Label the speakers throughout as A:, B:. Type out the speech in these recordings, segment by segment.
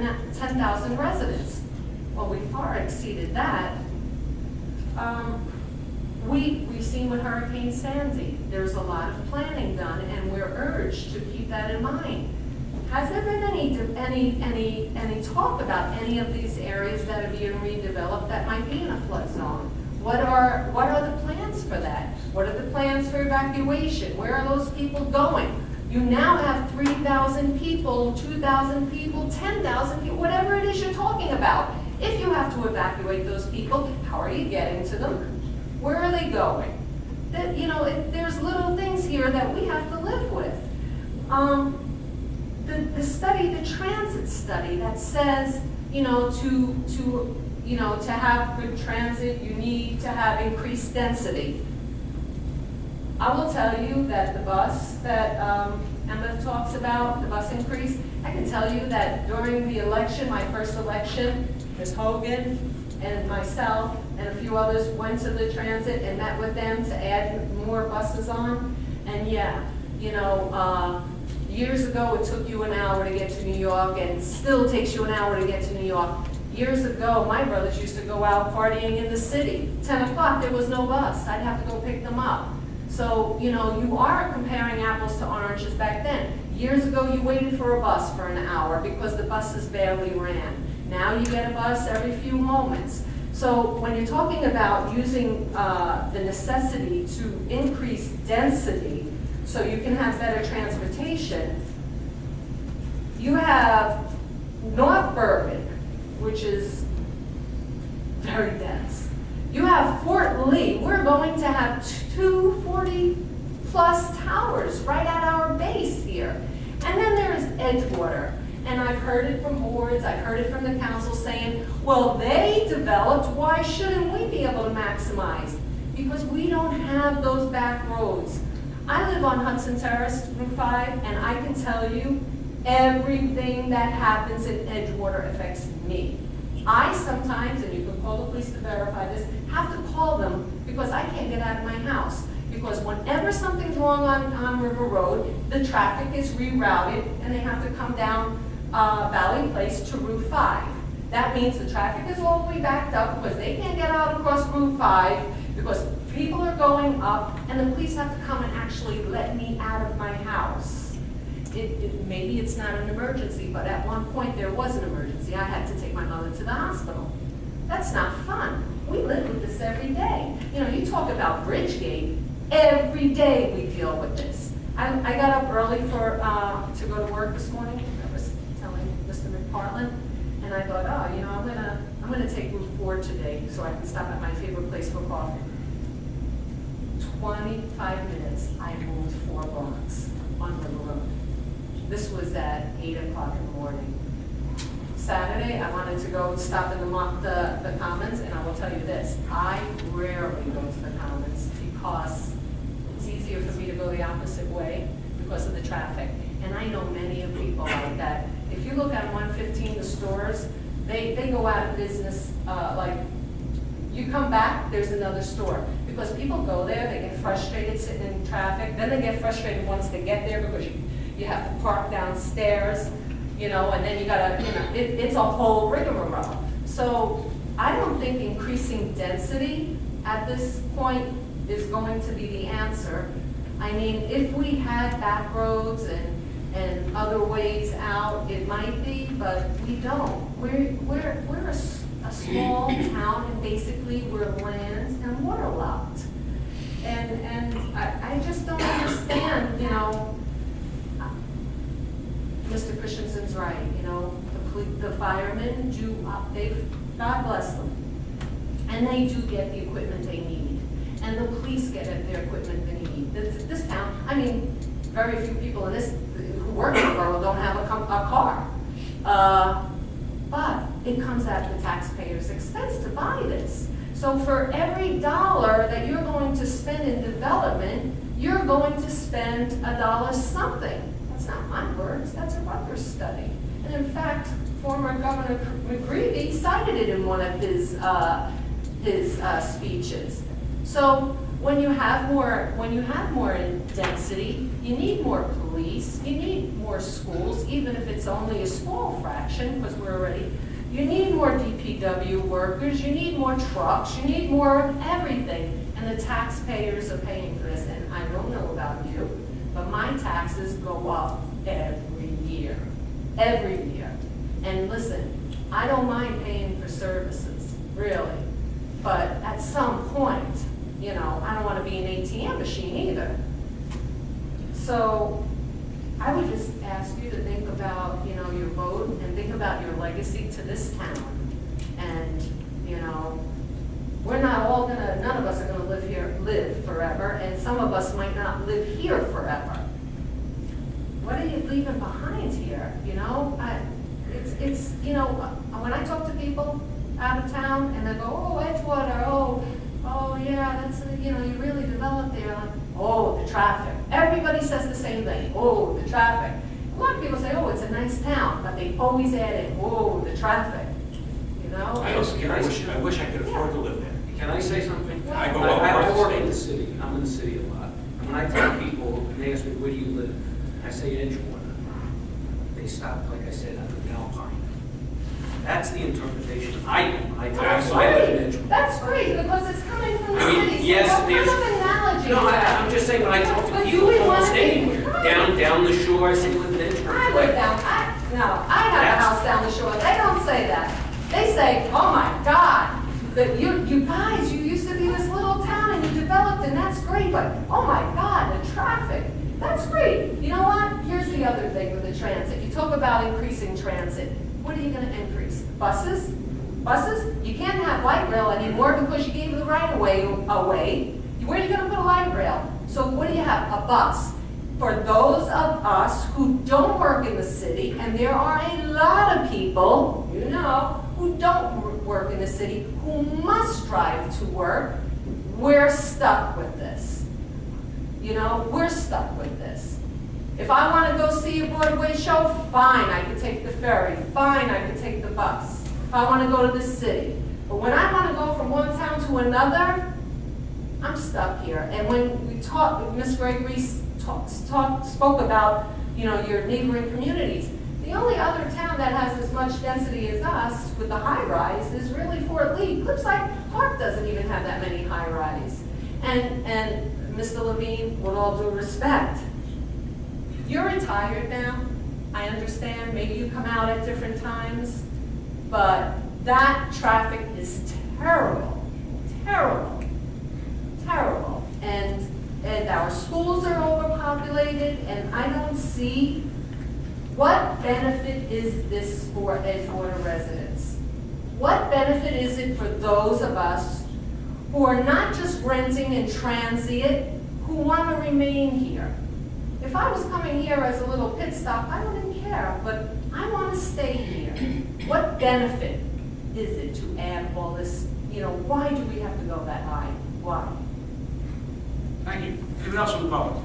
A: 10,000 residents. Well, we far exceeded that. We've seen with Hurricane Sandy, there's a lot of planning done, and we're urged to keep that in mind. Has there been any talk about any of these areas that are being redeveloped that might be in a flood zone? What are the plans for that? What are the plans for evacuation? Where are those people going? You now have 3,000 people, 2,000 people, 10,000 people, whatever it is you're talking about. If you have to evacuate those people, how are you getting to them? Where are they going? There's little things here that we have to live with. The study, the transit study that says, to have good transit, you need to have increased density. I will tell you that the bus that Emma talks about, the bus increase, I can tell you that during the election, my first election, Ms. Hogan and myself and a few others went to the transit and met with them to add more buses on. And yeah, years ago it took you an hour to get to New York, and it still takes you an hour to get to New York. Years ago, my brothers used to go out partying in the city. 10 o'clock, there was no bus. I'd have to go pick them up. So, you are comparing apples to oranges back then. Years ago, you waited for a bus for an hour because the buses barely ran. Now you get a bus every few moments. So when you're talking about using the necessity to increase density so you can have better transportation, you have North Bergen, which is very dense. You have Fort Lee. We're going to have 240-plus towers right at our base here. And then there's Edgewater. And I've heard it from boards, I've heard it from the council saying, well, they developed, why shouldn't we be able to maximize? Because we don't have those back roads. I live on Hudson Terrace, Route 5, and I can tell you, everything that happens in Edgewater affects me. I sometimes, and you can call the police to verify this, have to call them because I can't get out of my house. Because whenever something's wrong on River Road, the traffic is rerouted and they have to come down Valley Place to Route 5. That means the traffic is all the way backed up because they can't get out across Route 5 because people are going up and the police have to come and actually let me out of my house. Maybe it's not an emergency, but at one point there was an emergency. I had to take my mother to the hospital. That's not fun. We live with this every day. You talk about Bridgegate. Every day we deal with this. I got up early to go to work this morning. I was telling Mr. McPartland, and I thought, I'm gonna take Route 4 today so I can stop at my favorite place for coffee. 25 minutes, I moved 4 blocks on River Road. This was at 8 o'clock in the morning. Saturday, I wanted to go stop in the Commons, and I will tell you this, I rarely go to the Commons because it's easier for me to go the opposite way because of the traffic. And I know many of people like that. If you look at 115, the stores, they go out of business, you come back, there's another store. Because people go there, they get frustrated sitting in traffic, then they get frustrated once they get there because you have to park downstairs, and then you gotta, it's a whole rigmarole. So I don't think increasing density at this point is going to be the answer. I mean, if we had back roads and other ways out, it might be, but we don't. We're a small town, and basically we're land and waterlogged. And I just don't understand, Mr. Christensen's right, the firemen God bless them, and they do get the equipment they need, and the police get their equipment they need. This town, very few people in this who work in the borough don't have a car, but it comes at the taxpayer's expense to buy this. So for every dollar that you're going to spend in development, you're going to spend $1 something. That's not my words, that's a Rutgers study. And in fact, former Governor McGreevey cited it in one of his speeches. So when you have more density, you need more police, you need more schools, even if it's only a small fraction, because we're already, you need more DPW workers, you need more trucks, you need more of everything, and the taxpayers are paying for this, and I don't know about you, but my taxes go up every year, and listen, I don't mind paying for services, really, but at some point, you know, I don't want to be an ATM machine either. So I would just ask you to think about, you know, your vote and think about your legacy to this town. And, you know, we're not all gonna, none of us are gonna live forever, and some of us might not live here forever. What are you leaving behind here, you know? It's you know, when I talk to people out of town and they go, oh, Edgewater, oh yeah, that's, you know, you really developed there. Like, oh, the traffic. Everybody says the same thing. Oh, the traffic. A lot of people say, oh, it's a nice town, but they always add in, oh, the traffic. You know?
B: I wish I could afford to live there.
C: Can I say something?
A: Yeah.
B: I go
C: I
B: up
C: work in the city. I'm in the city a lot. And when I tell people, and they ask me, where do you live? I say Edgewater. They stop, like I said, I live in Alpine. That's the interpretation I get when I tell
A: That's
C: them I live in
A: great.
C: Edgewater.
A: That's great, because it's coming from the
C: I mean,
A: city.
C: yes,
A: So what
C: there's-
A: kind of analogy
C: No,
A: is that?
C: I'm just saying, when I talk to
A: But
C: people
A: you would
C: almost
A: wanna be-
C: anywhere, down the shore, I say live in Edgewater.
A: I live down, I have a
C: That's-
A: house down the shore. They don't say that. They say, oh my God, that you guys, you used to be this little town and you developed and that's great, but oh my God, the traffic, that's great. You know what? Here's the other thing with the transit. You talk about increasing transit. What are you gonna increase? Buses? Buses? You can't have light rail anymore because you gave the right of way away. Where are you gonna put a light rail? So what do you have? A bus. For those of us who don't work in the city, and there are a lot of people, you know, who don't work in the city, who must drive to work, we're stuck with this. You know, we're stuck with this. If I want to go see a Broadway show, fine, I could take the ferry, fine, I could take the bus. If I want to go to the city. But when I want to go from one town to another, I'm stuck here. And when we talked, Ms. Gregory spoke about, you know, your neighboring communities. The only other town that has as much density as us with the high rise is really Fort Lee. Looks like Clark doesn't even have that many high rise. And Mr. Levine, with all due respect, you're retired now. I understand, maybe you come out at different times, but that traffic is terrible, terrible, terrible. And our schools are overpopulated, and I don't see what benefit is this for Edgewater residents? What benefit is it for those of us who are not just renting and transient, who want to remain here? If I was coming here as a little pit stop, I wouldn't care, but I want to stay here. What benefit is it to add all this, you know, why do we have to go that high? Why?
B: Thank you. Anyone else from the public?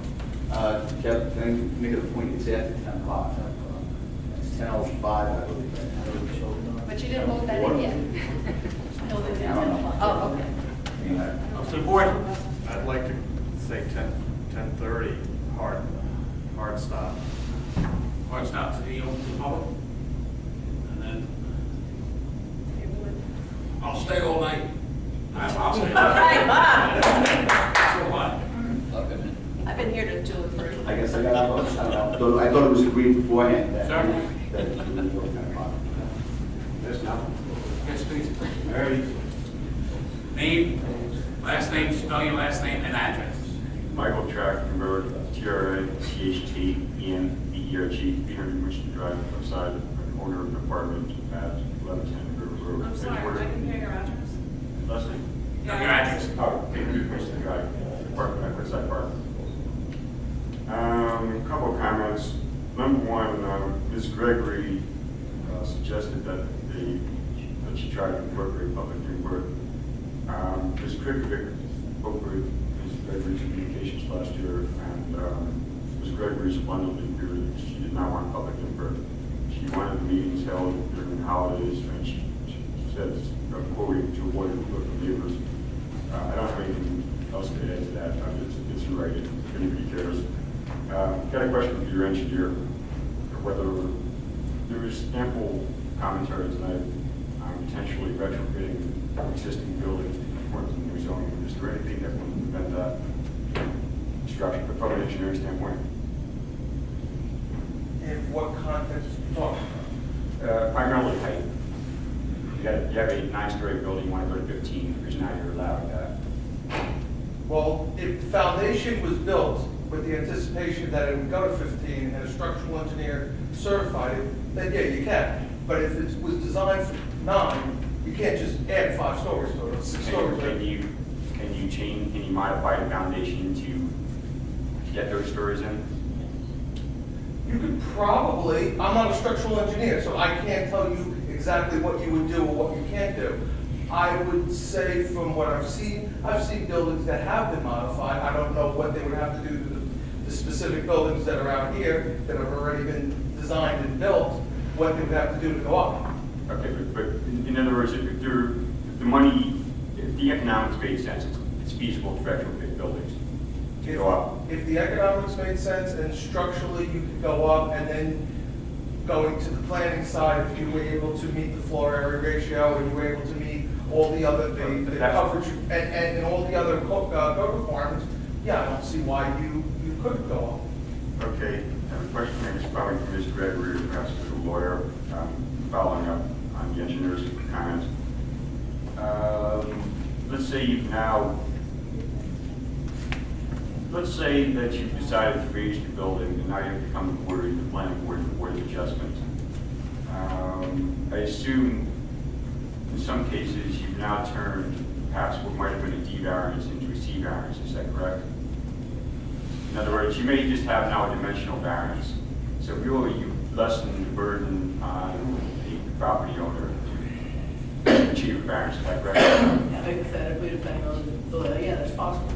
D: Kev, can I make it a point, it's after 10 o'clock. It's 10:05, I believe.
A: But you didn't vote that in yet.
D: I don't know.
A: Oh, okay.
D: I mean,
B: Up to the board.
E: I'd like to say 10:30, hard stop.
B: Hard stop. So you open to the public? And then I'll stay all night. I'll stay all night. So what?
F: I've been here to 2 or 3.
D: I guess I got to vote. I thought it was agreed beforehand that
B: Certainly.
D: that it was going to be 10 o'clock.
B: Yes, no. Yes, please.
D: Mary?
B: Name, last name, spell your last name and address.
G: Michael Trachtenberg, Trachtenberg, 300 Michigan Drive, outside the corner of the apartment at 1110 River Road.
F: I'm sorry, I can hear your address.
G: Last name?
B: No, your address.
G: Oh, 300 Michigan Drive, apartment at Woodside Park. A couple of comments. Number one, Ms. Gregory suggested that she tried to incorporate public input. Ms. Krikovic spoke with Ms. Gregory's communications last year, and Ms. Gregory's abundantly clear that she did not want public input. She wanted the meetings held during the holidays, and she said, quoting, to avoid input from neighbors. I don't have anything else to add to that. It's in writing, if anybody cares. Got a question for your engineer, whether there is ample commentary tonight on potentially retrofitting existing buildings to conform to the new zoning. Is there anything that would prevent that structure, from an engineering standpoint?
E: In what context are you talking about?
G: Primarily height. You have a 9-story building, you want to go to 15, because now you're allowing that.
E: Well, if the foundation was built with the anticipation that it would go to 15 and a structural engineer certified it, then yeah, you can. But if it was designed for 9, you can't just add 5 stories to it, or 6 stories.
G: Can you modify the foundation to get those stories in?
E: You could probably, I'm not a structural engineer, so I can't tell you exactly what you would do or what you can't do. I would say from what I've seen buildings that have been modified. I don't know what they would have to do to the specific buildings that are out here that have already been designed and built, what they would have to do to go up.
G: Okay, but in other words, if the money, if the economics made sense, it's feasible to retrofit buildings to go up.
E: If the economics made sense and structurally you could go up, and then going to the planning side, if you were able to meet the floor area ratio and you were able to meet all the other, the coverage and all the other code requirements, yeah, I don't see why you couldn't go up.
G: Okay, I have a question, I guess probably for Ms. Gregory, or perhaps to the lawyer, following up on the engineer's comments. Let's say that you've decided to raise the building, and now you have to come forward to the planning board for board of adjustment. I assume in some cases you've now turned perhaps what might have been a D variance into a C variance, is that correct? In other words, you may just have now a dimensional variance. So really you lessen the burden on the property owner to achieve a variance, is that correct?
H: Hypothetically, depending on the, yeah, that's possible.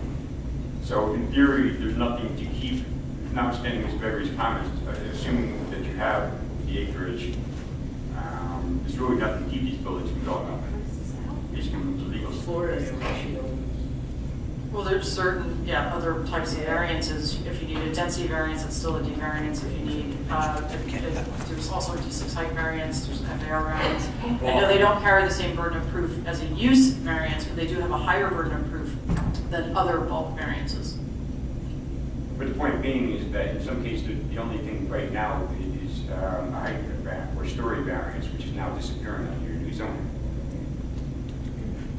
G: So in theory, there's nothing to keep, notwithstanding Ms. Gregory's comments, assuming that you have the acreage, there's really nothing to keep these buildings from going up. These can be legal.
H: Floor area ratio.
F: Well, there's certain, other types of variances. If you need a density variance, it's still a D variance. If you need, there's also a D6 height variance, there's an FAR variance. I know they don't carry the same burden of proof as a use variance, but they do have a higher burden of proof than other bulk variances.
G: But the point being is that in some cases, the only thing right now is a height variance or story variance, which is now disappearing on your new zoning.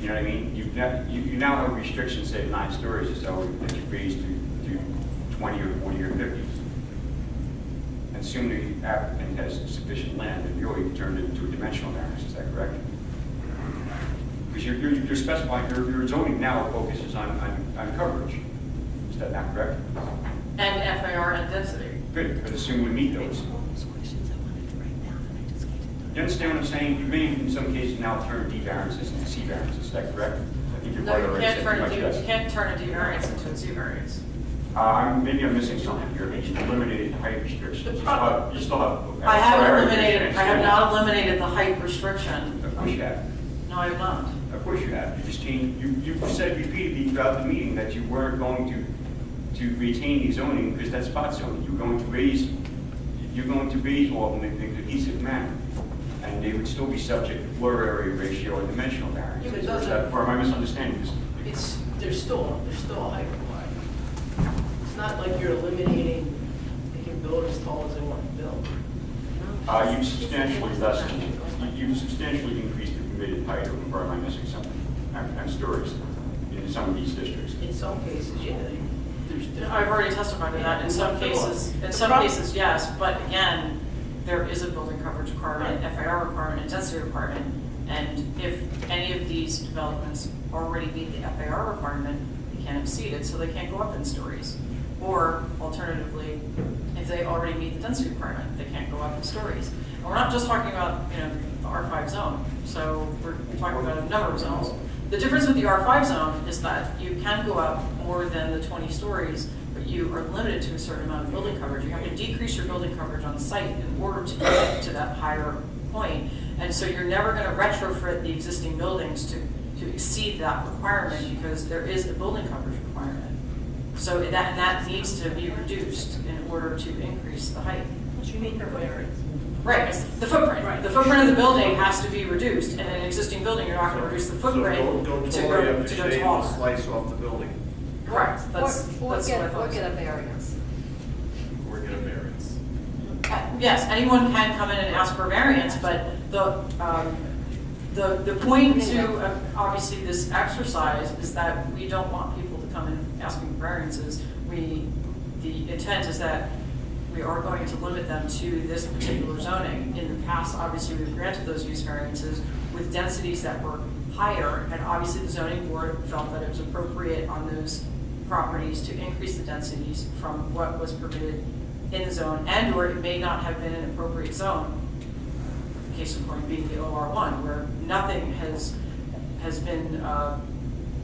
G: You know what I mean? You now have restrictions, say 9 stories or so, that you raise to 20 or 40 or 50. And soon the applicant has sufficient land, and really turn it into a dimensional variance, is that correct? Because you're specifying, your zoning now focuses on coverage. Is that not correct?
F: And FAR and density.
G: Good, but assume we meet those. You understand what I'm saying? You may, in some cases, now turn D variances into C variances. Is that correct? I think your
F: No,
G: brother
F: you
G: already
F: can't
G: said pretty much yes.
F: you can't turn a D variance into a C variance.
G: Maybe I'm missing something here. You've eliminated height restrictions. You still have.
F: I have not eliminated the height restriction.
G: Of course you have.
F: No, I have not.
G: Of course you have. You just changed. You said repeatedly throughout the meeting that you weren't going to retain the zoning because that's spot zoning. You're going to raise all in a cohesive manner, and they would still be subject to floor area ratio and dimensional variance.
H: Yeah, but it doesn't-
G: Or am I misunderstanding this?
H: There's still a height requirement. It's not like you're eliminating, they can build as tall as they want to build.
G: You've substantially increased the permitted height, or am I missing something? And stories in some of these districts.
H: In some cases, yeah,
F: I've already testified to that. In some cases, yes, but again, there is a building coverage requirement, FAR requirement, and density requirement. And if any of these developments already meet the FAR requirement, they can't exceed it, so they can't go up in stories. Or alternatively, if they already meet the density requirement, they can't go up in stories. And we're not just talking about, the R5 zone. So we're talking about a number of zones. The difference with the R5 zone is that you can go up more than the 20 stories, but you are limited to a certain amount of building coverage. You have to decrease your building coverage on site in order to get to that higher point. And so you're never going to retrofit the existing buildings to exceed that requirement because there is a building coverage requirement. So that needs to be reduced in order to increase the height.
H: What you need for variance?
F: Right, it's the footprint.
H: Right.
F: The footprint of the building has to be reduced. In an existing building, you're not going to reduce the footprint to go taller.
B: Slice off the building,
F: Correct, that's what I thought.
I: Or get a variance.
B: or get a variance.
F: Yes, anyone can come in and ask for variance, but the point to obviously this exercise is that we don't want people to come in asking for variances. The intent is that we are going to limit them to this particular zoning. In the past, obviously, we've granted those use variances with densities that were higher, and obviously the zoning board felt that it was appropriate on those properties to increase the densities from what was permitted in the zone, and or it may not have been an appropriate zone. Case in point being the OR1, where nothing has been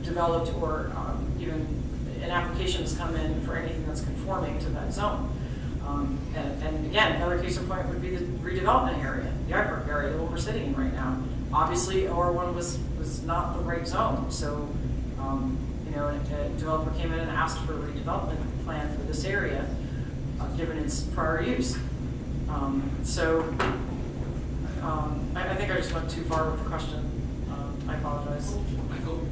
F: developed or even an application has come in for anything that's conforming to that zone. And again, another case in point would be the redevelopment area, the airport area, the one we're sitting in right now. Obviously, OR1 was not the right zone, so a developer came in and asked for a redevelopment plan for this area, given its prior use. I think I just went too far with the question. I apologize.
B: Michael?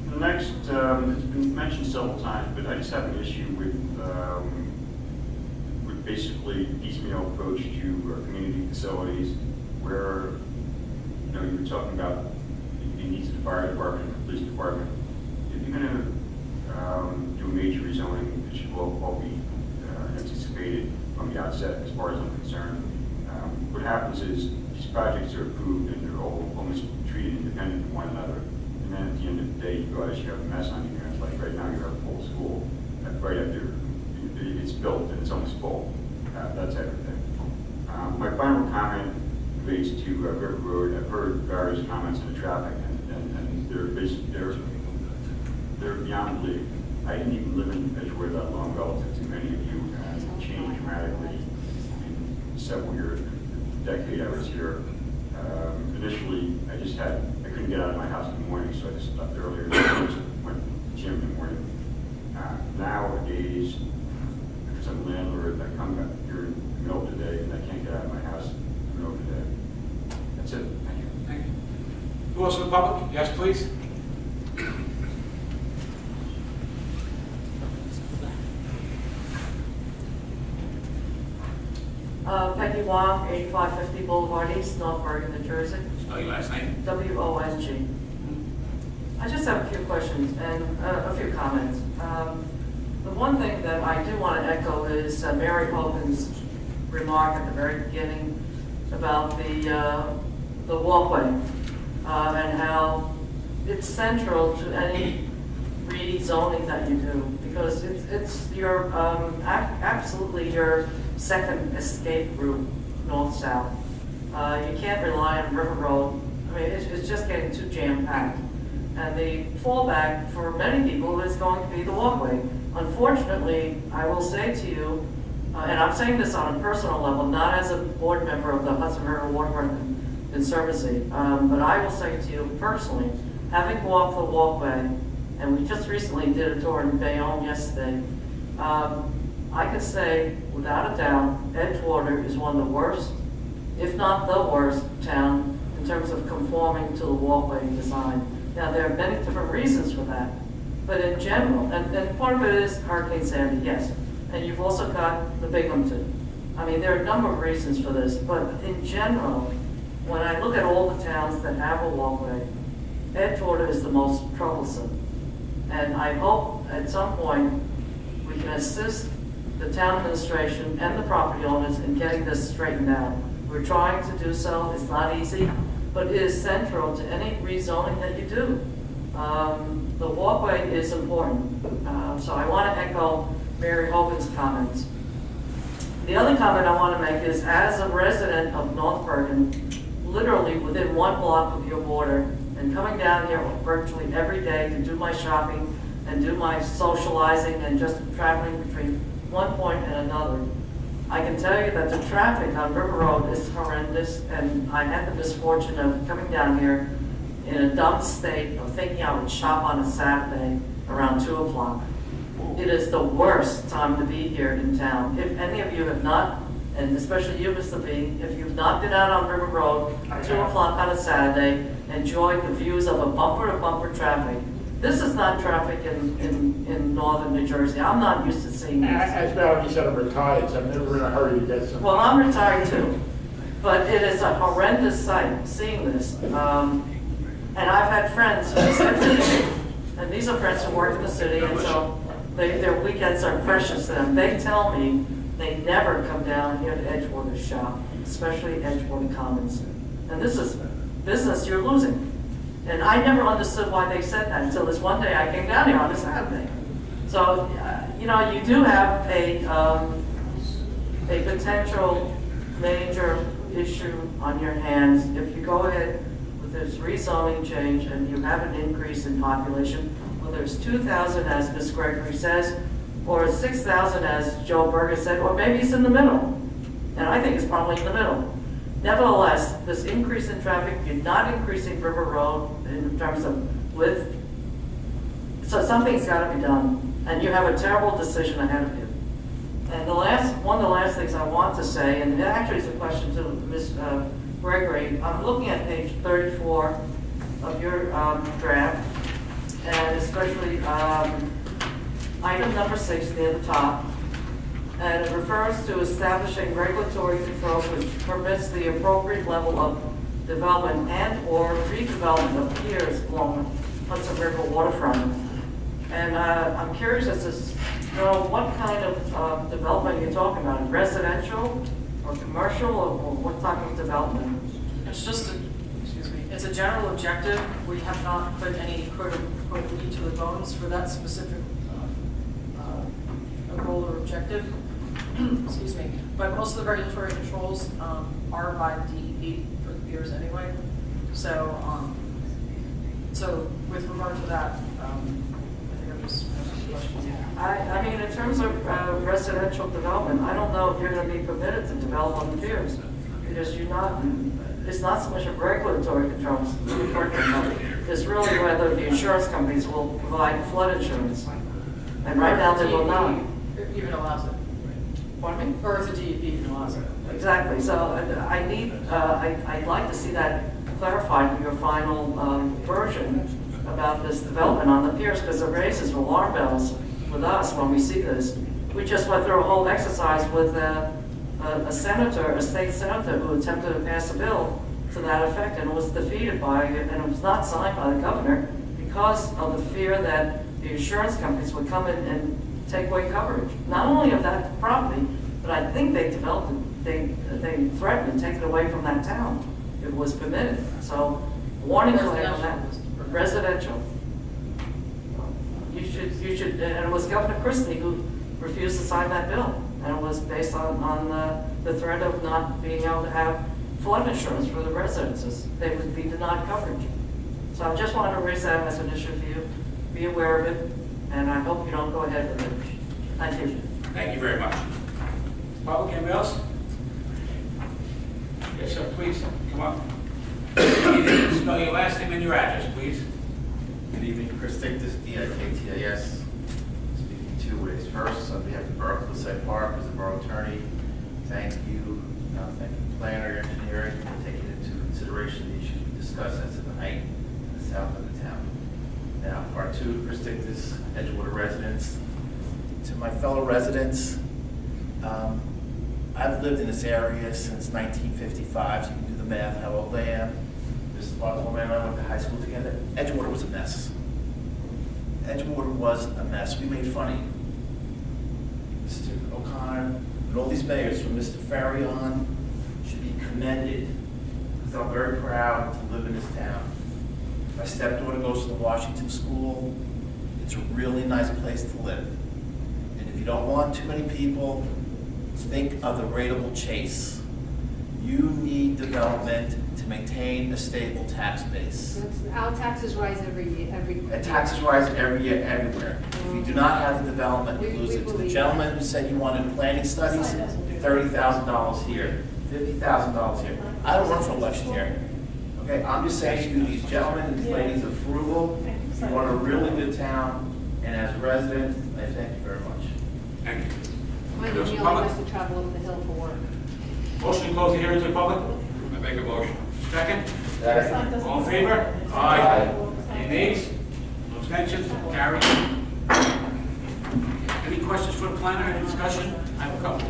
G: The next, it's been mentioned several times, but I just have an issue with basically piecemeal approach to community facilities where, you were talking about the needs of the fire department, the police department. If you're going to do a major rezoning, it should all be anticipated from the outset as far as I'm concerned. What happens is these projects are approved and they're all almost treated independent of one another. And then at the end of the day, you realize you have a mess on your hands. Like right now, you have a full school. Right after it's built and it's almost full. That type of thing. My final comment relates to River Road. I've heard various comments on the traffic, and they're beyond belief. I didn't even live in Edgewater that long relative to many of you, and it changed dramatically in several years. The decade I was here. Initially, I couldn't get out of my house in the morning, so I just left earlier. I just went to the gym in the morning. Nowadays, because I'm a landlord, I come back here in the middle of the day and I can't get out of my house in the middle of the day. That's it. Thank you.
B: Thank you. Who else in the public? Yes, please.
I: Peggy Wong, 8550 Boulevard East, North Bergen, New Jersey.
B: Spell your last name.
I: W-O-N-G. I just have a few questions and a few comments. The one thing that I do want to echo is Mary Hogan's remark at the very beginning about the walkway and how it's central to any rezoning that you do, because it's your absolutely your second escape route, north-south. You can't rely on River Road. I mean, it's just getting too jam-packed. And the fallback for many people is going to be the walkway. Unfortunately, I will say to you, and I'm saying this on a personal level, not as a board member of the Hudson River Waterfront Conservancy, but I will say to you personally, having walked the walkway, and we just recently did a tour in Bayonne yesterday, I can say without a doubt, Edgewater is one of the worst, if not the worst, town in terms of conforming to the walkway design. Now, there are many different reasons for that, but in general, and part of it is Hurricane Sandy, yes, and you've also got the Binghamton. I mean, there are a number of reasons for this, but in general, when I look at all the towns that have a walkway, Edgewater is the most troublesome. And I hope at some point we can assist the town administration and the property owners in getting this straightened out. We're trying to do so. It's not easy, but it is central to any rezoning that you do. The walkway is important. So I want to echo Mary Hogan's comments. The other comment I want to make is, as a resident of North Bergen, literally within 1 block of your border, and coming down here virtually every day to do my shopping and do my socializing and just traveling between one point and another, I can tell you that the traffic on River Road is horrendous, and I had the misfortune of coming down here in a dumb state of thinking I would shop on a Saturday around 2 o'clock. It is the worst time to be here in town. If any of you have not, and especially you, Mr. V, if you've not been out on River Road at 2 o'clock on a Saturday, enjoyed the views of a bumper-to-bumper traffic. This is not traffic in northern New Jersey. I'm not used to seeing this.
J: As Valerie said, I'm retired, so I'm never in a hurry to get some.
I: Well, I'm retired too, but it is a horrendous sight seeing this. And I've had friends who said, and these are friends who work in the city, and so their weekends are precious to them. They tell me they never come down here to Edgewater shop, especially Edgewater Commons. And this is business you're losing. And I never understood why they said that until this one day I came down here on a Saturday. So, you know, you do have a potential major issue on your hands if you go ahead with this rezoning change and you have an increase in population, whether it's 2,000 as Ms. Gregory says, or 6,000 as Joe Berger said, or maybe it's in the middle. And I think it's probably in the middle. Nevertheless, this increase in traffic, you're not increasing River Road in terms of width. So something's got to be done, and you have a terrible decision ahead of you. And one of the last things I want to say, and it actually is a question to Ms. Gregory, I'm looking at page 34 of your draft, and especially item number 6 near the top. And it refers to establishing regulatory controls which permits the appropriate level of development and/or redevelopment of piers along Hudson River waterfront. And I'm curious as to know what kind of development you're talking about, residential or commercial, or what type of development?
F: It's just, it's a general objective. We have not put any quote meat to the bones for that specific goal or objective. Excuse me. But most of the regulatory controls are by DEP for the piers anyway. So, so with regard to that, I think I'm just asking questions.
I: I mean, in terms of residential development, I don't know if you're going to be permitted to develop on the piers, because it's not so much of regulatory controls, it's really whether the insurance companies will provide flood insurance. And right now they will not.
F: Even allows it.
I: Pardon me?
F: Or if the DEP even allows it.
I: Exactly, so I need, I'd like to see that clarified in your final version about this development on the piers, because it raises alarm bells with us when we see this. We just went through a whole exercise with a senator, a state senator, who attempted to pass a bill to that effect, and it was defeated by, and it was not signed by the governor, because of the fear that the insurance companies would come in and take away coverage, not only of that property, but I think they developed it, they threatened to take it away from that town if it was permitted. So, warning flag on that. Residential. You should, and it was Governor Christie who refused to sign that bill, and it was based on the threat of not being able to have flood insurance for the residences. They would be denied coverage. So I just wanted to raise that as an issue for you. Be aware of it, and I hope you don't go ahead with it. Thank you.
B: Thank you very much. Public, anybody else? Yes, sir, please, come up. Spell your last name and your address, please.
K: Good evening, Chris Dictus, DIKTIS. Speaking two ways. First, on behalf of the Borough of Cliffside Park, as a borough attorney, thank you planner, engineering, for taking into consideration the issues we discussed as to the height and the south of the town. Now, part two, Chris Dictus, Edgewater residents. To my fellow residents, I've lived in this area since 1955, so you can do the math, how old I am. Mrs. Bartholomew and I went to high school together. Edgewater was a mess. Edgewater was a mess. We made fun of you. Mr. O'Connor and all these mayors, from Mr. Ferry on, should be commended, because I'm very proud to live in this town. My stepdaughter goes to the Washington School. It's a really nice place to live. And if you don't want too many people, think of the rateable chase. You need development to maintain a stable tax base.
L: Our taxes rise every year,
K: And taxes rise every year, everywhere. If you do not have the development, you lose it. To the gentleman who said he wanted planning studies, $30,000 here, $50,000 here. I don't run for election here. Okay, I'm just saying to you, these gentlemen and these ladies are frugal. You want a really good town, And as a resident, I thank you very much.
B: Thank you.
L: Mine
B: Those
L: really
B: public?
L: has to travel over the hill for work.
B: Motion to close the hearing to the public? I make a motion. Second?
K: Second.
B: All in favor? Aye. Any nays? No abstentions? Carried. Any questions for the planner, any discussion? I have a couple.